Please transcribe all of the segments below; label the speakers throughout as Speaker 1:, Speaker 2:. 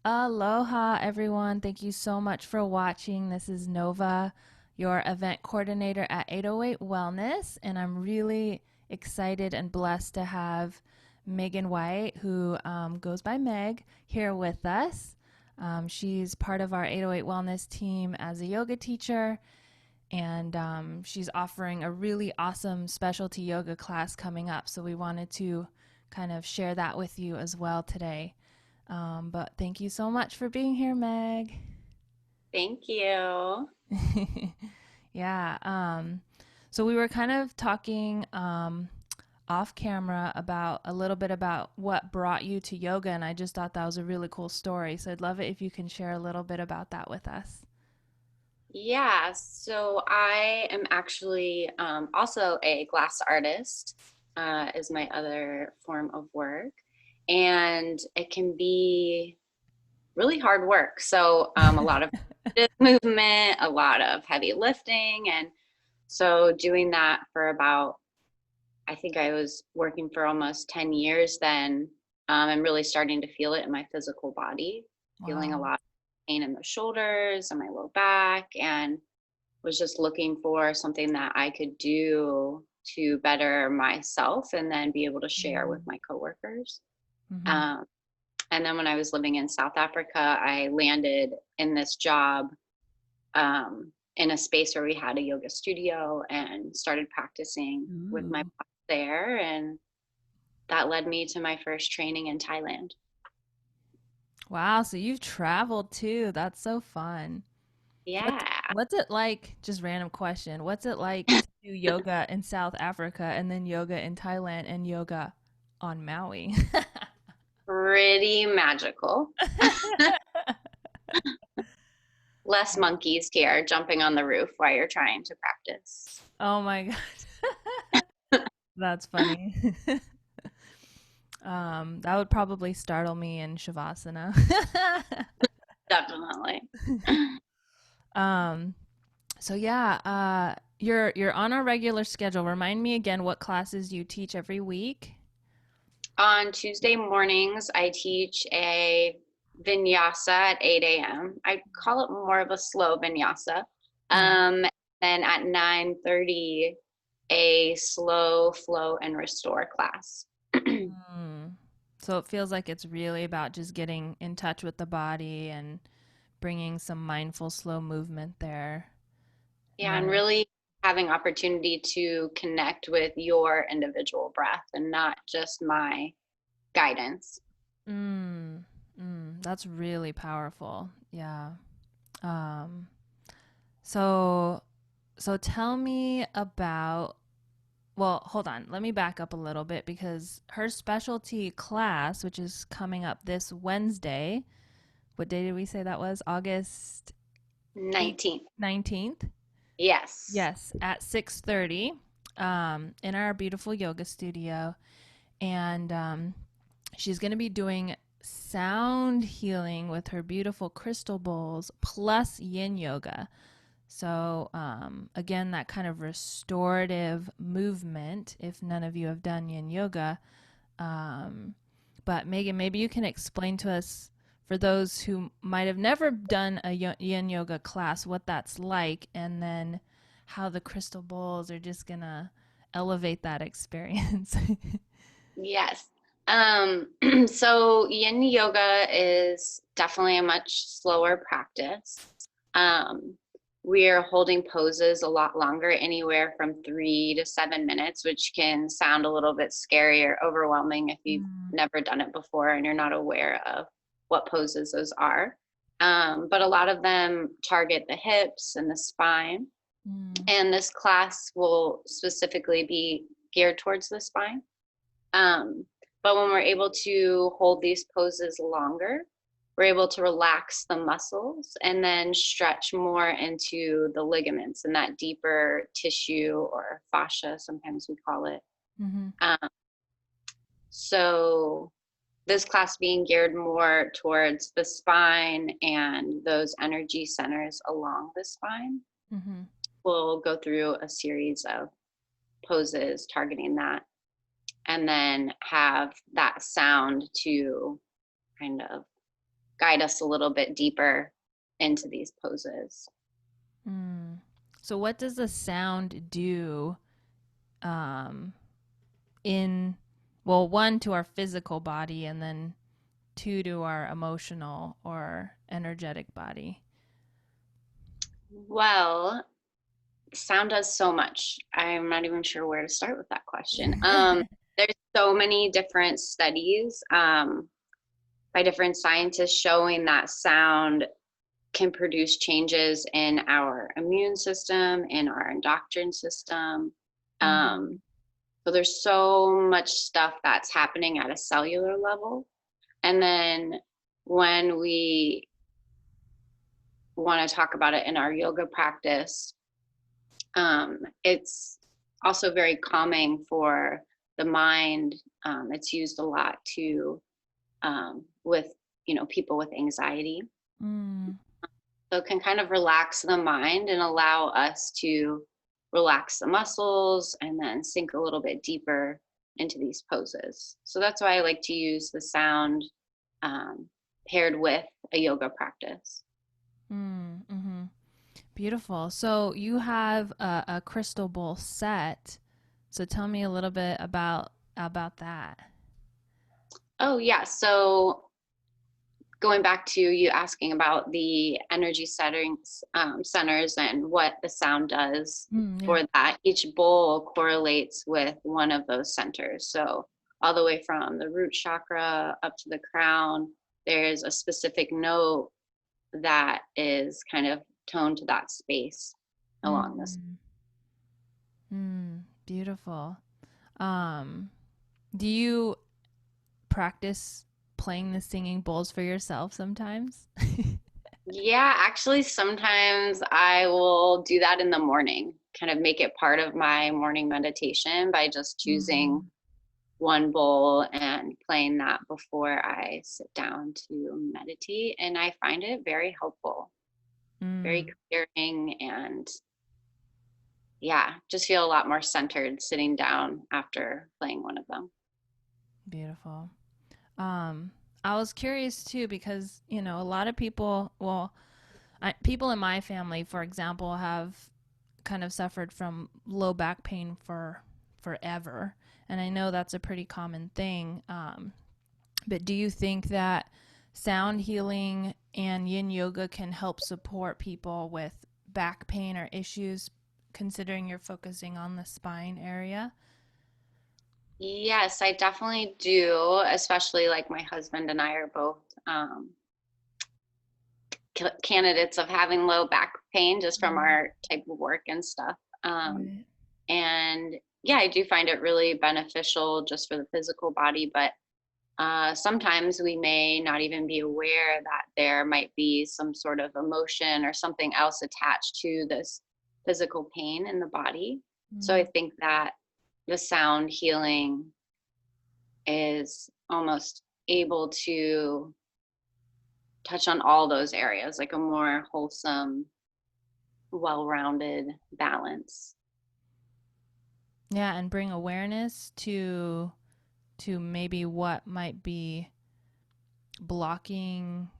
Speaker 1: Aloha, everyone. Thank you so much for watching. This is Nova, your event coordinator at 808 Wellness, and I'm really excited and blessed to have Megan White, who goes by Meg, here with us. She's part of our 808 Wellness team as a yoga teacher, and she's offering a really awesome specialty yoga class coming up. So we wanted to kind of share that with you as well today. But thank you so much for being here, Meg.
Speaker 2: Thank you.
Speaker 1: Yeah. So we were kind of talking off camera about a little bit about what brought you to yoga, and I just thought that was a really cool story. So I'd love it if you can share a little bit about that with us.
Speaker 2: Yeah, so I am actually also a glass artist, is my other form of work. And it can be really hard work. So a lot of movement, a lot of heavy lifting. And so doing that for about, I think I was working for almost 10 years then, and really starting to feel it in my physical body, feeling a
Speaker 1: Wow.
Speaker 2: lot of pain in the shoulders and my low back, and was just looking for something that I could do to better myself and then be able to share with my coworkers.
Speaker 1: Mm-hmm.
Speaker 2: Um, and then when I was living in South Africa, I landed in this job in a space where we had a yoga studio and started practicing with my
Speaker 1: Ooh.
Speaker 2: boss there. And that led me to my first training in Thailand.
Speaker 1: Wow. So you've traveled too. That's so fun. What's
Speaker 2: Yeah,
Speaker 1: what's it like? Just random question. What's it like to do yoga in South Africa and then yoga in Thailand and yoga on Maui?
Speaker 2: pretty magical. Less monkeys here jumping on the roof while you're trying to practice.
Speaker 1: Oh my god. That's funny. That would probably startle me in Shavasana.
Speaker 2: Definitely.
Speaker 1: um, so yeah, you're on a regular schedule. Remind me again what classes you teach every week.
Speaker 2: On Tuesday mornings, I teach a vinyasa at 8 a.m. I call it more of a slow vinyasa.
Speaker 1: Yeah.
Speaker 2: Um, then at 9:30, a slow flow and restore class.
Speaker 1: Mm. So it feels like it's really about just getting in touch with the body and bringing some mindful, slow movement there.
Speaker 2: Yeah, and
Speaker 1: Nice.
Speaker 2: really having opportunity to connect with your individual breath and not just my guidance.
Speaker 1: Mm. That's really powerful. Yeah. Um, so so tell me about, well, hold on. Let me back up a little bit because her specialty class, which is coming up this Wednesday, what day did we say that was? August
Speaker 2: 19th.
Speaker 1: 19th?
Speaker 2: Yes.
Speaker 1: Yes, at 6:30 in our beautiful yoga studio, and she's going to be doing sound healing with her beautiful crystal bowls plus yin yoga. So, again, that kind of restorative movement, if none of you have done yin yoga. Um, but Megan, maybe you can explain to us, for those who might have never done a yin yoga class, what that's like, and then how the crystal bowls are just going to elevate that experience.
Speaker 2: Yes. So yin yoga is definitely a much slower practice. Um, we're holding poses a lot longer, anywhere from 3 to 7 minutes, which can sound a little bit scary or overwhelming if you've
Speaker 1: Mm,
Speaker 2: never done it before and you're not aware of what poses those are. But a lot of them target the hips and the spine.
Speaker 1: mm,
Speaker 2: And this class will specifically be geared towards the spine. Um, but when we're able to hold these poses longer, we're able to relax the muscles and then stretch more into the ligaments and that deeper tissue, or fascia, sometimes we call it.
Speaker 1: mm-hmm,
Speaker 2: Um, so, this class being geared more towards the spine and those energy centers along the spine,
Speaker 1: mm-hmm.
Speaker 2: we'll go through a series of poses targeting that, and then have that sound to kind of guide us a little bit deeper into these poses.
Speaker 1: Mm. So what does the sound do um, in, well, one, to our physical body, and then two, to our emotional or energetic body?
Speaker 2: Well, sound does so much. I'm not even sure where to start with that question. There's so many different studies by different scientists showing that sound can produce changes in our immune system, in our endocrine system.
Speaker 1: Mm-hmm.
Speaker 2: So there's so much stuff that's happening at a cellular level. And then when we want to talk about it in our yoga practice, it's also very calming for the mind. It's used a lot to with people with anxiety.
Speaker 1: Mm.
Speaker 2: So it can kind of relax the mind and allow us to relax the muscles and then sink a little bit deeper into these poses. So that's why I like to use the sound um, paired with a yoga practice.
Speaker 1: Mm-hmm. Beautiful. So you have a crystal bowl set. So tell me a little bit about that.
Speaker 2: Oh, yeah. So going back to you asking about the energy settings centers and what the sound does
Speaker 1: Yeah.
Speaker 2: for that, each bowl correlates with one of those centers. So all the way from the root chakra up to the crown, there's a specific note that is kind of toned to that space along this.
Speaker 1: Mm. Beautiful. Um, do you practice playing the singing bowls for yourself sometimes?
Speaker 2: Yeah, actually, sometimes I will do that in the morning, kind of make it part of my morning meditation by just choosing
Speaker 1: Mm.
Speaker 2: one bowl and playing that before I sit down to meditate. And I find it very helpful, very
Speaker 1: Mm.
Speaker 2: clearing, and yeah, just feel a lot more centered sitting down after playing one of them.
Speaker 1: Beautiful. Um, I was curious too because, a lot of people, well, people in my family, for example, have kind of suffered from low back pain for forever. And I know that's a pretty common thing. But do you think that sound healing and yin yoga can help support people with back pain or issues, considering you're focusing on the spine area?
Speaker 2: Yes, I definitely do, especially like my husband and I are both candidates of having low back pain just from
Speaker 1: Mm.
Speaker 2: our type of work and stuff. Um,
Speaker 1: Right.
Speaker 2: and yeah, I do find it really beneficial just for the physical body, but sometimes we may not even be aware that there might be some sort of emotion or something else attached to this physical pain in the body. So I
Speaker 1: Mm.
Speaker 2: think that the sound healing is almost able to touch on all those areas, like a more wholesome, well-rounded balance.
Speaker 1: Yeah, and bring awareness to maybe what might be blocking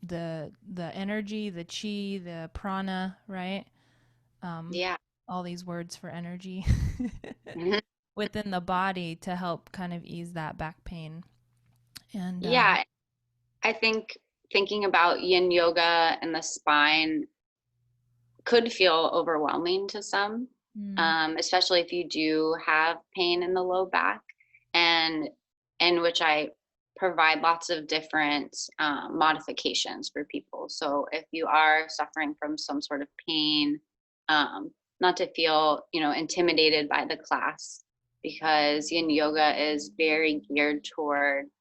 Speaker 1: the energy, the chi, the prana, right? Um,
Speaker 2: Yeah.
Speaker 1: all these words for energy
Speaker 2: Mhm.
Speaker 1: within the body to help kind of ease that back pain. And
Speaker 2: Yeah, I think thinking about yin yoga and the spine could feel overwhelming to some,
Speaker 1: mm,
Speaker 2: especially if you do have pain in the low back, and in which I provide lots of different modifications for people. So if you are suffering from some sort of pain, um, not to feel intimidated by the class, because yin yoga is very geared toward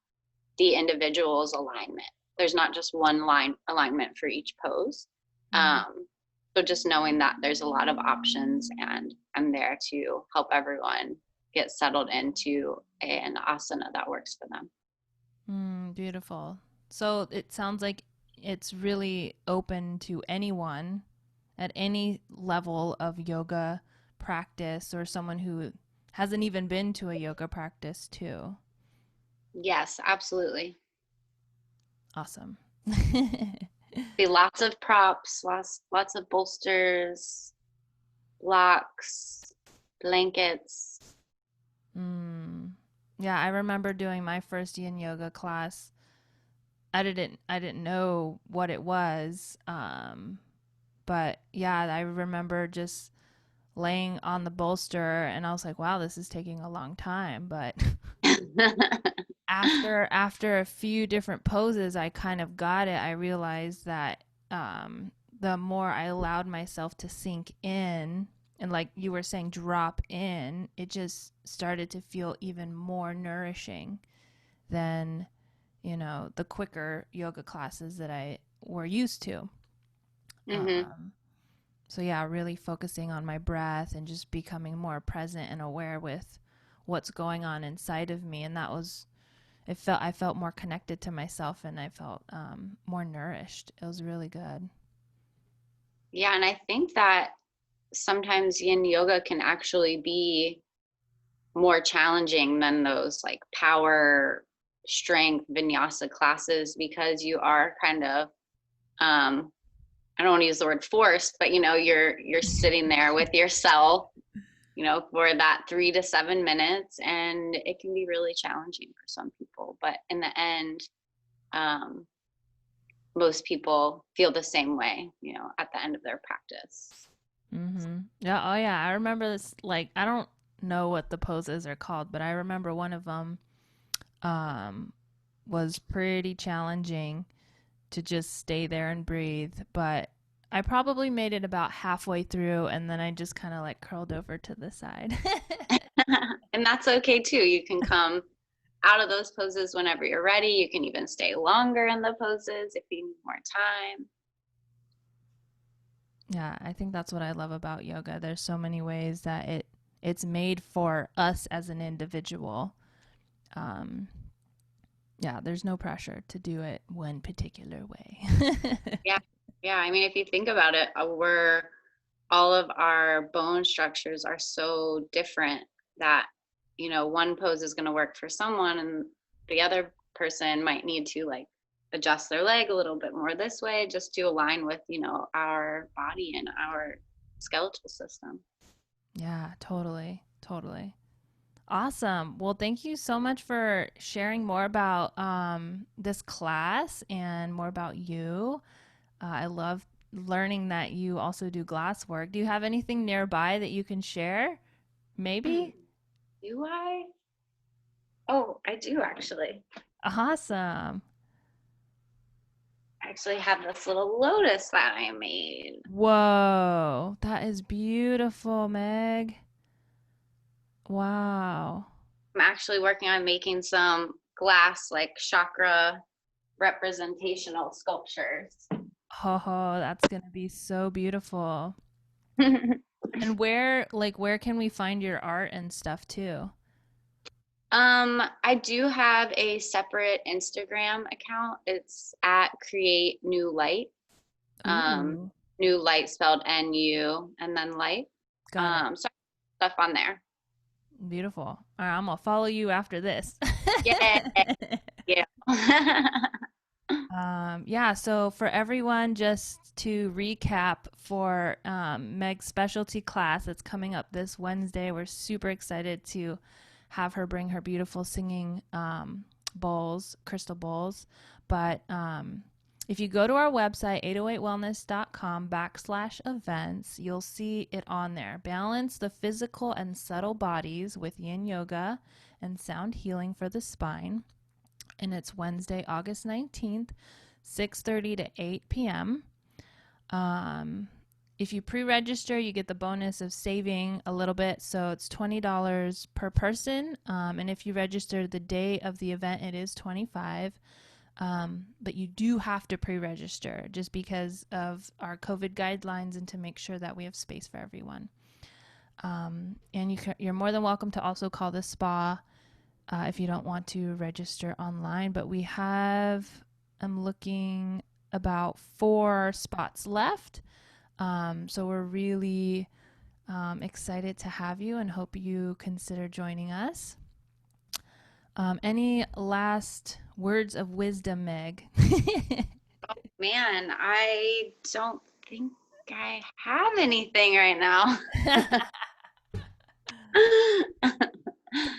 Speaker 2: the individual's alignment. There's not just one line alignment for each pose.
Speaker 1: mm,
Speaker 2: So just knowing that there's a lot of options and I'm there to help everyone get settled into an asana that works for them.
Speaker 1: beautiful. So it sounds like it's really open to anyone at any level of yoga practice or someone who hasn't even been to a yoga practice too.
Speaker 2: Yes, absolutely.
Speaker 1: Awesome.
Speaker 2: Be lots of props, lots of bolsters, blocks, blankets.
Speaker 1: Mm. Yeah, I remember doing my first yin yoga class. I didn't know what it was. But yeah, I remember just laying on the bolster and I was like, wow, this is taking a long time. But after a few different poses, I kind of got it. I realized that the more I allowed myself to sink in and, like you were saying, drop in, it just started to feel even more nourishing than, the quicker yoga classes that I were used to.
Speaker 2: Hmm.
Speaker 1: Um, so yeah, really focusing on my breath and just becoming more present and aware with what's going on inside of me, and that was it felt I felt more connected to myself, and I felt more nourished. It was really good.
Speaker 2: Yeah, and I think that sometimes yin yoga can actually be more challenging than those like power strength vinyasa classes because you are kind of I don't want to use the word forced, but you're sitting there with yourself, for that 3 to 7 minutes, and it can be really challenging for some people. But in the end, um, most people feel the same way, at the end of their practice.
Speaker 1: Yeah. Oh yeah. I remember this. Like, I don't know what the poses are called, but I remember one of them um, was pretty challenging to just stay there and breathe. But I probably made it about halfway through, and then I just kind of like curled over to the side.
Speaker 2: And that's okay too. You can come out of those poses whenever you're ready. You can even stay longer in the poses if you need more time.
Speaker 1: Yeah, I think that's what I love about yoga. There's so many ways that it's made for us as an individual. Um, yeah, there's no pressure to do it one particular way.
Speaker 2: Yeah. Yeah. I mean, if you think about it, we're all of our bone structures are so different that, one pose is going to work for someone and the other person might need to like adjust their leg a little bit more this way just to align with, our body and our skeletal system.
Speaker 1: Yeah, totally. Totally. Awesome. Well, thank you so much for sharing more about this class and more about you. I love learning that you also do glass work. Do you have anything nearby that you can share? Maybe?
Speaker 2: Do I? Oh, I do actually.
Speaker 1: Awesome.
Speaker 2: I actually have this little lotus that I made.
Speaker 1: Whoa, that is beautiful, Meg. Wow.
Speaker 2: I'm actually working on making some glass like chakra representational sculptures.
Speaker 1: Oh, that's going to be so beautiful. And where can we find your art and stuff too?
Speaker 2: I do have a separate Instagram account. It's at Create New Light. Um,
Speaker 1: Ooh,
Speaker 2: New Light spelled N-U and then light.
Speaker 1: got it.
Speaker 2: So stuff on there.
Speaker 1: Beautiful. All right, I'm gonna follow you after this.
Speaker 2: Yeah, yeah.
Speaker 1: Yeah, so for everyone, just to recap for Meg's specialty class that's coming up this Wednesday, we're super excited to have her bring her beautiful singing bowls, crystal bowls. But if you go to our website, 808wellness.com/events, you'll see it on there. Balance the physical and subtle bodies with yin yoga and sound healing for the spine, and it's Wednesday, August 19th, 6:30 to 8 p.m. Um, if you pre-register, you get the bonus of saving a little bit, so it's $20 per person. And if you register the day of the event, it is 25. But you do have to pre-register just because of our COVID guidelines and to make sure that we have space for everyone. And you're more than welcome to also call the spa if you don't want to register online. But we have, I'm looking, about 4 spots left. So we're really excited to have you and hope you consider joining us. Any last words of wisdom, Meg?
Speaker 2: Man, I don't think I have anything right now.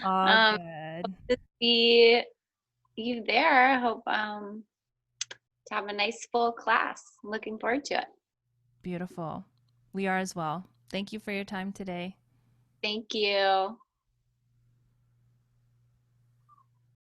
Speaker 1: All
Speaker 2: um,
Speaker 1: good.
Speaker 2: to see you there. I hope to have a nice full class. I'm looking forward to it.
Speaker 1: Beautiful. We are as well. Thank you for your time today.
Speaker 2: Thank you.